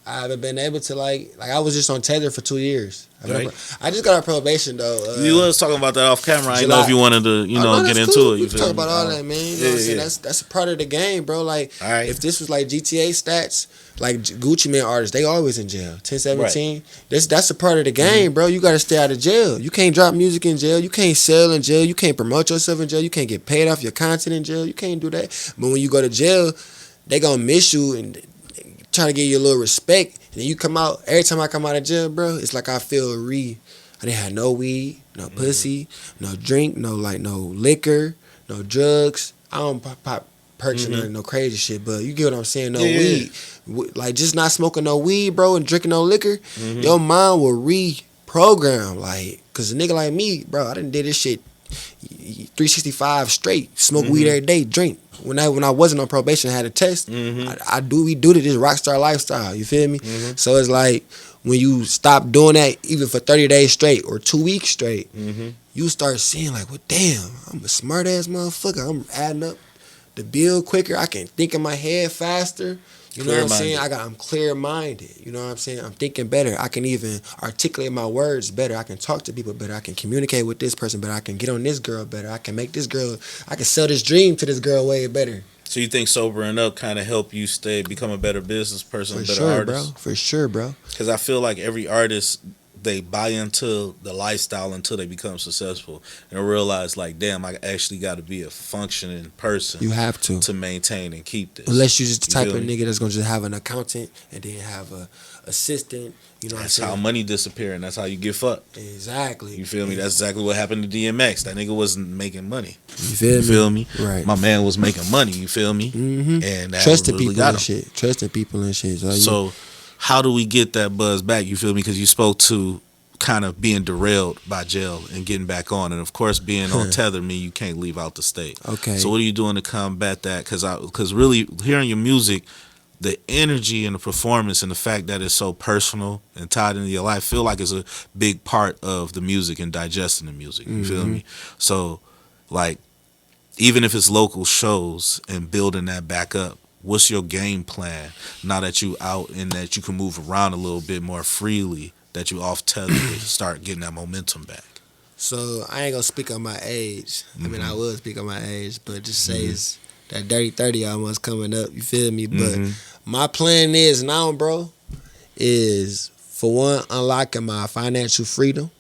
I haven't been able to like I was just on tether for 2 years. I just got on probation though. You was talking about that off camera. I didn't know if you wanted to, get into cool. it. We can talk about all that, man. You know what I'm saying? That's a part of the game, bro. Like if this was like GTA stats, like Gucci Mane artists, they always in jail. 1017. Right. That's a part of the game, bro. You gotta stay out of jail. You can't drop music in jail. You can't sell in jail. You can't promote yourself in jail. You can't get paid off your content in jail. You can't do that. But when you go to jail, they gonna miss you and trying to give you a little respect. And then you come out, every time I come out of jail, bro, it's like I feel I didn't have no weed, no pussy, no drink, no liquor, no drugs. I don't pop perks and no crazy shit, but you get what I'm saying, no weed. Like just not smoking no weed, bro, and drinking no liquor, your mind will reprogram. Like, cause a nigga like me, bro, I done did this shit 365 straight, smoke weed every day, drink. When I wasn't on probation, I had a test. We do this rockstar lifestyle. You feel me? So it's like when you stop doing that, even for 30 days straight or 2 weeks straight, you start seeing like, well, damn, I'm a smart ass motherfucker. I'm adding up the bill quicker. I can think in my head faster. You know what I'm saying? I'm clear-minded. You know what I'm saying? I'm thinking better. I can even articulate my words better. I can talk to people better. I can communicate with this person better. I can get on this girl better. I can make this girl, I can sell this dream to this girl way better. So you think sobering up kind of help you become a better business person, artist? Bro. For sure, bro. Because I feel like every artist they buy into the lifestyle until they become successful and realize like, damn, I actually got to be a functioning person. You have to maintain and keep this. Unless you're just the type feel of me? nigga that's gonna just have an accountant and then have a assistant. You know what I'm That's saying? how money disappear, and that's how you get fucked. Exactly. You feel me? That's exactly what happened to DMX. That nigga wasn't making money. You feel me? Right. My man was making money. You feel me? Mm-hmm. And that Trusting really people got and him. shit. Trusting people and shit. So how do we get that buzz back? You feel me? Because you spoke to kind of being derailed by jail and getting back on, and of course being on tether mean you can't leave out the state. Okay. So what are you doing to combat that? Because really hearing your music, the energy and the performance and the fact that it's so personal and tied into your life, feel like it's a big part of the music and digesting the music. You feel me? So like, even if it's local shows and building that back up, what's your game plan now that you out and that you can move around a little bit more freely, that you off tether to start getting that momentum back? So I ain't gonna speak on my age. I mean, I will speak on my age, but just say it's that dirty 30 almost coming up. You feel me? But my plan is now, bro, is for one, unlocking my financial freedom.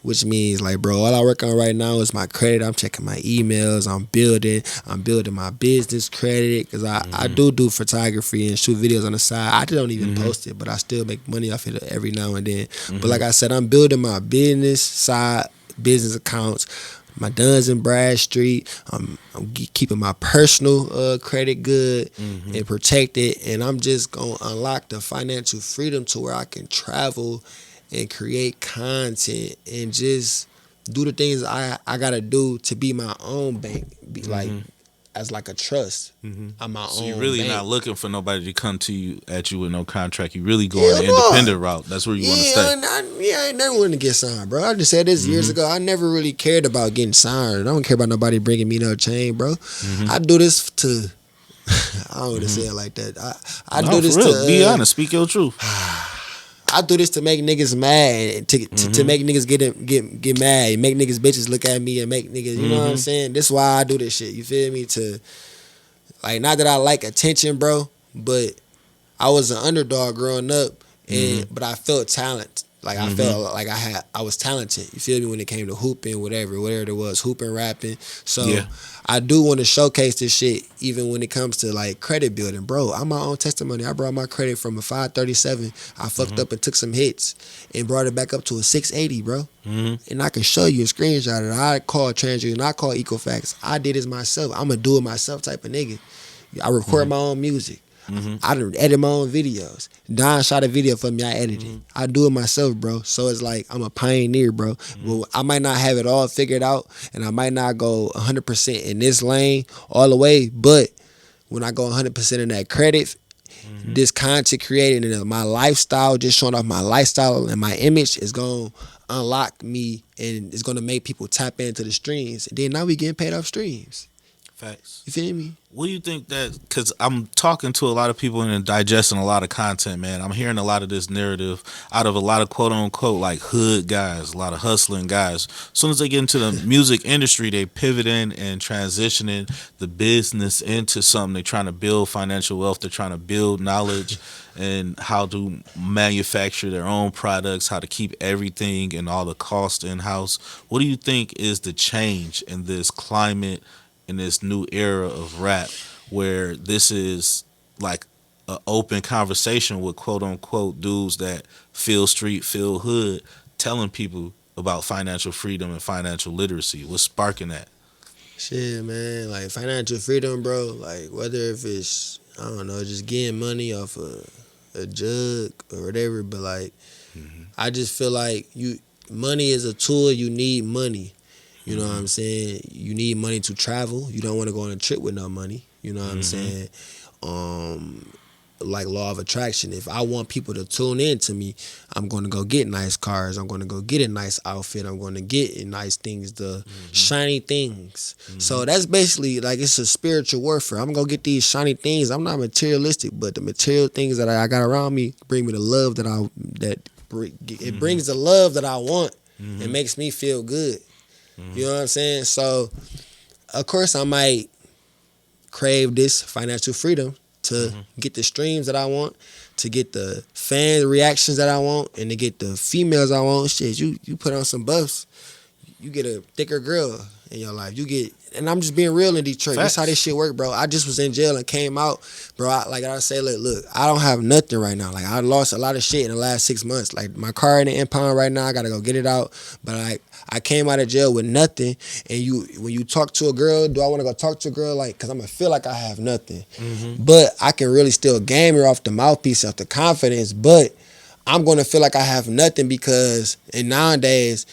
Which means like, bro, all I work on right now is my credit. I'm checking my emails. I'm building my business credit, because I do photography and shoot videos on the side. I don't even post it, but I still make money off it every now and then. But like I said, I'm building my business side, business accounts, my Duns and Bradstreet. I'm keeping my personal credit good and protected, and I'm just gonna unlock the financial freedom to where I can travel and create content and just do the things I gotta do to be my own bank, be like as like a trust. I'm my own. So you're really bank. not looking for nobody to come at you with no contract. You really going the independent route. That's where you want to stay. I ain't never wanted to get signed, bro. I just said this years ago. I never really cared about getting signed. I don't care about nobody bringing me no chain, bro. I do this to. I don't want to say it like that. I do this to be honest. Speak your truth. I do this to make niggas mad, to make niggas get mad, make niggas bitches look at me and make niggas, you know what I'm saying? This is why I do this shit, you feel me? To, like, not that I like attention, bro, but I was an underdog growing up, but I felt talent. Like, I felt like I was talented, you feel me, when it came to hooping, whatever it was, hooping, rapping. So I do want to showcase this shit, even when it comes to like credit building, bro. I'm my own testimony. I brought my credit from a 537. I fucked up and took some hits and brought it back up to a 680, bro. And I can show you a screenshot of it. I call TransUnion, I call Equifax. I did this myself. I'm a do it myself type of nigga. I record my own music. I done edit my own videos. Don shot a video for me, I edited. I do it myself, bro. So it's like I'm a pioneer, bro. Well, I might not have it all figured out, and I might not go 100% in this lane all the way, but when I go 100% in that credit, this content creating and my lifestyle, just showing off my lifestyle and my image is going to unlock me, and it's going to make people tap into the streams. And then now we getting paid off streams. Facts. You feel me? What do you think that, because I'm talking to a lot of people and digesting a lot of content, man. I'm hearing a lot of this narrative out of a lot of quote unquote like hood guys, a lot of hustling guys. As soon as they get into the music industry, they pivoting and transitioning the business into something. They're trying to build financial wealth. They're trying to build knowledge and how to manufacture their own products, how to keep everything and all the cost in-house. What do you think is the change in this climate, in this new era of rap, where this is like an open conversation with quote unquote dudes that feel street, feel hood, telling people about financial freedom and financial literacy? What's sparking that? Shit, man, like financial freedom, bro, like whether if it's, I don't know, just getting money off a jug or whatever, but like I just feel like money is a tool. You need money. You know what I'm saying? You need money to travel. You don't want to go on a trip with no money. You know what I'm saying? Like law of attraction. If I want people to tune in to me, I'm going to go get nice cars. I'm going to go get a nice outfit. I'm going to get nice things, the shiny things. So that's basically like it's a spiritual warfare. I'm going to get these shiny things. I'm not materialistic, but the material things that I got around me bring me the love it brings the love that I want. It makes me feel good. You know what I'm saying? So, of course, I might crave this financial freedom to get the streams that I want, to get the fan reactions that I want and to get the females I want, shit, you put on some buffs, you get a thicker girl in your life. You get, and I'm just being real in Detroit. Facts. That's how this shit work, bro. I just was in jail and came out, bro. Like I say, look, I don't have nothing right now. Like I lost a lot of shit in the last 6 months. Like my car in the impound right now, I gotta go get it out. But like I came out of jail with nothing. And when you talk to a girl, do I want to go talk to a girl? Like, cause I'm gonna feel like I have nothing. But I can really still game her off the mouthpiece, off the confidence. But I'm gonna feel like I have nothing because, and nowadays,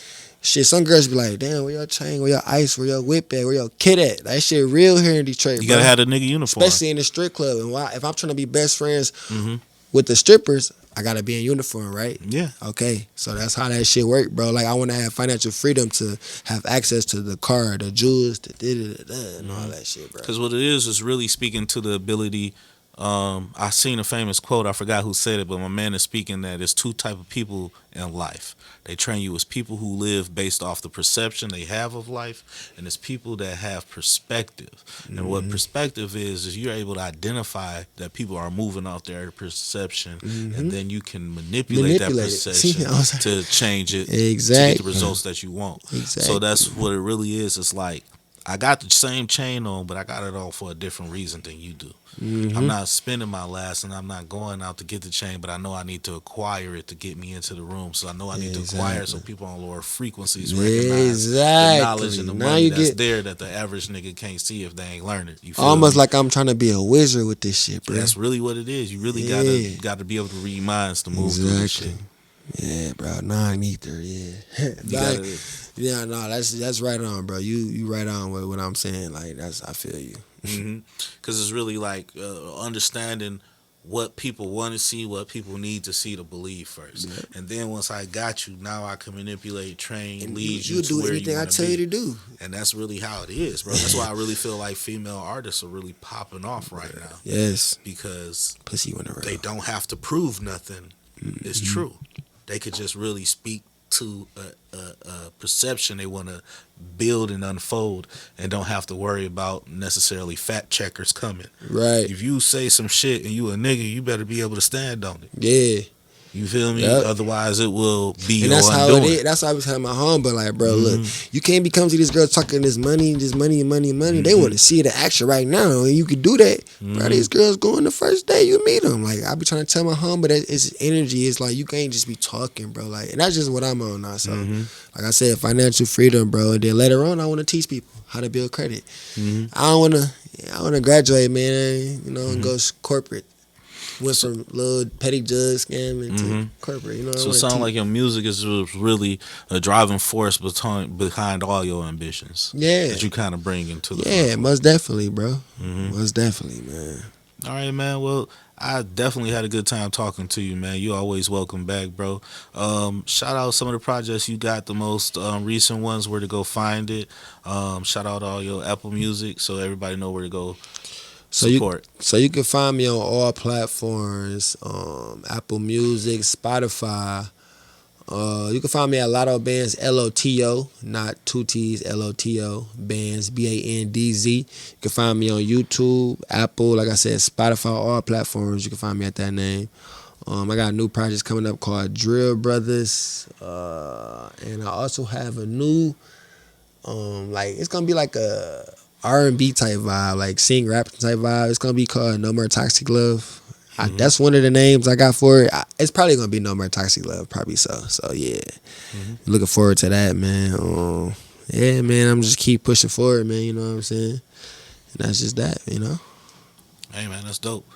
shit, some girls be like, damn, where your chain, where your ice, where your whip at, where your kid at? That shit real here in Detroit, You bro. gotta have a nigga uniform. Especially in the strip club. And if I'm trying to be best friends with the strippers, I gotta be in uniform, right? Yeah. Okay, so that's how that shit work, bro. Like I want to have financial freedom to have access to the car, the jewels, the da-da-da-da, and all that shit, bro. Because what it is really speaking to the ability. I seen a famous quote. I forgot who said it, but my man is speaking that there's two type of people in life. They train you as people who live based off the perception they have of life, and it's people that have perspective. And what perspective is you're able to identify that people are moving off their perception, and then you can manipulate that Manipulate it. perception See, to change it to Exactly. get the results that you want. Exactly. So that's what it really is. It's like I got the same chain on, but I got it on for a different reason than you do. I'm not spending my last, and I'm not going out to get the chain, but I know I need to acquire it to get me into the room. So I know I need to acquire it so people on lower frequencies recognize the knowledge and the Now money you that's get- there that the average nigga can't see if they ain't learn it. You feel Almost me? like I'm trying to be a wizard with this shit, bro. That's really what it is. You really Yeah. gotta be able to read minds to move through this shit. Yeah, bro. Non-ether, yeah. You gotta, Yeah, no, that's right on, bro. You right on with what I'm saying. Like I feel you. because it's really like understanding what people want to see, what people need to see to believe first, and then once I got you, now I can manipulate, train, lead you to do where anything you I want to tell be. you to do. And that's really how it is, bro. That's why I really feel like female artists are really popping off right now Yes, because pussy when they don't have to prove nothing. It's true. They could just really speak to a perception they want to build and unfold, and don't have to worry about necessarily fact checkers coming. Right. If you say some shit and you a nigga, you better be able to stand on it. Yeah. You feel me? Yep. Otherwise, it will be And your that's how undoing. it is. That's why I was telling my home, but like, bro, look, you can't be coming to these girls talking this money. They want to see the action right now, and you could do that. Bro, these girls going the first day you meet them. Like, I be trying to tell my home, but it's energy. It's like you can't just be talking, bro. Like, and that's just what I'm on now. So, like I said, financial freedom, bro. And then later on, I want to teach people how to build credit. I want to graduate, man. You know, and go corporate. Went from little petty judge scamming to corporate. You know, So it sounds like your music is really a driving force behind all your ambitions. Yeah. That you kind of bring into the yeah, front. most definitely, bro. Most definitely, man. All right, man. Well, I definitely had a good time talking to you, man. You always welcome back, bro. Shout out some of the projects you got, the most recent ones, where to go find it. Shout out all your Apple Music so everybody know where to go support. So you can find me on all platforms, Apple Music, Spotify. You can find me at Loto Bandz, Loto, not two T's, Loto, Bandz, Bandz. You can find me on YouTube, Apple, like I said, Spotify, all platforms. You can find me at that name. I got a new project coming up called Drill Brothers, and I also have a new, it's gonna be like a R&B type vibe, like sing rap type vibe. It's gonna be called No More Toxic Love. That's one of the names I got for it. It's probably gonna be No More Toxic Love, probably so. So yeah, looking forward to that, man. Yeah, man, I'm just keep pushing forward, man. You know what I'm saying? And that's just that, you know. Hey, man, that's dope.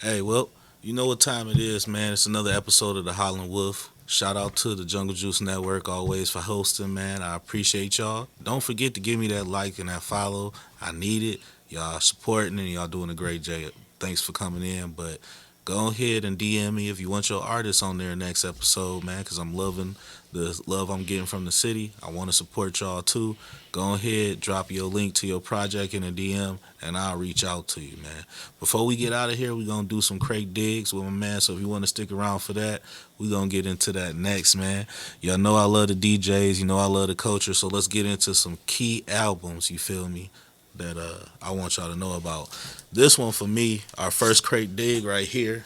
Hey, well, you know what time it is, man. It's another episode of the Howling Wolff. Shout out to the Jungle Juice Network always for hosting, man. I appreciate y'all. Don't forget to give me that like and that follow. I need it. Y'all supporting and y'all doing a great job. Thanks for coming in. But go ahead and DM me if you want your artist on there next episode, man, because I'm loving the love I'm getting from the city. I want to support y'all too. Go ahead, drop your link to your project in a DM, and I'll reach out to you, man. Before we get out of here, we're going to do some crate digs with my man, so if you want to stick around for that, we're going to get into that next, man. Y'all know I love the DJs. You know I love the culture, so let's get into some key albums, you feel me, that I want y'all to know about. This one for me, our first crate dig right here,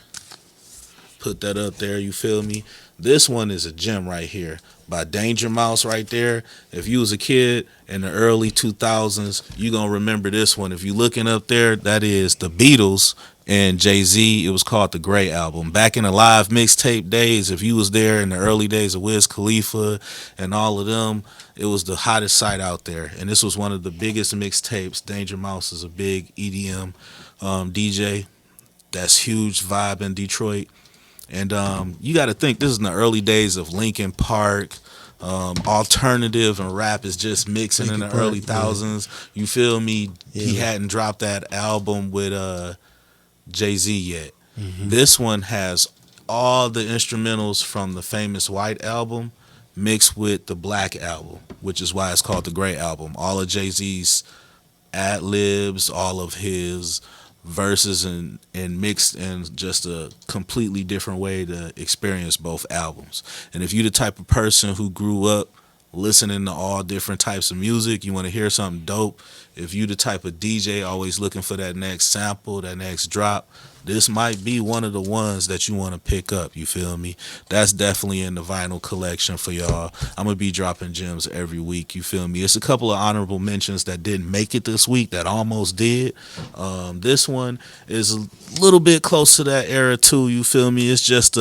put that up there, you feel me? This one is a gem right here by Danger Mouse right there. If you was a kid in the early 2000s, you gonna remember this one. If you looking up there, that is the Beatles and Jay-Z. It was called the Grey Album. Back in the live mixtape days, if you was there in the early days of Wiz Khalifa and all of them, it was the hottest sight out there. And this was one of the biggest mixtapes. Danger Mouse is a big EDM DJ. That's huge vibe in Detroit. And you got to think, this is in the early days of Linkin Park. Alternative and rap is just mixing in the early thousands. You feel me? Yeah. He hadn't dropped that album with Jay-Z yet. This one has all the instrumentals from the famous White Album mixed with the Black Album, which is why it's called the Grey Album. All of Jay-Z's ad-libs, all of his verses and mixed in just a completely different way to experience both albums. And if you the type of person who grew up listening to all different types of music, you want to hear something dope, if you the type of DJ always looking for that next sample, that next drop, this might be one of the ones that you want to pick up, you feel me? That's definitely in the vinyl collection for y'all. I'm going to be dropping gems every week, you feel me? It's a couple of honorable mentions that didn't make it this week that almost did. This one is a little bit close to that era too, you feel me? It's just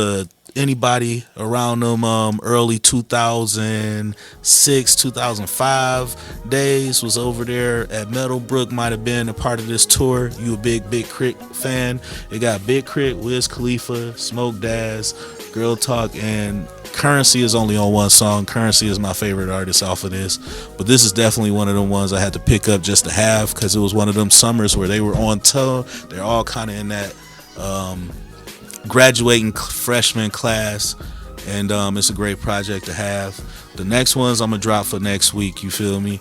anybody around them early 2006, 2005 days was over there at Meadowbrook, might have been a part of this tour. You a big Crit fan. It got Big Crit, Wiz Khalifa, Smoke Daz, Girl Talk, and Currency is only on one song. Currency is my favorite artist off of this, but this is definitely one of them ones I had to pick up just to have, because it was one of them summers where they were on tour. They're all kind of in that graduating freshman class, and it's a great project to have. The next ones I'm gonna drop for next week, you feel me?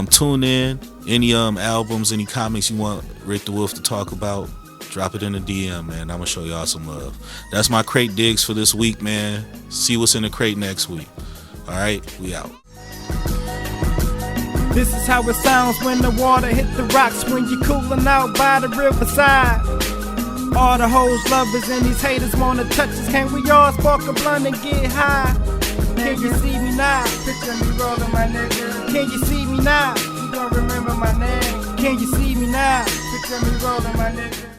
Tune in. Any albums, any comics you want Rick the Wolf to talk about, drop it in the DM, man. I'm gonna show y'all some love. That's my crate digs for this week, man. See what's in the crate next week. All right, we out. This is how it sounds when the water hit the rocks, when you're cooling out by the riverside. All the hoes, lovers, and these haters wanna touch us. Can we all spark a blunt and get high? Can you see me now? Picture me rolling, my nigga. Can you see me now? You don't remember my name. Can you see me now? Picture me rolling, my nigga.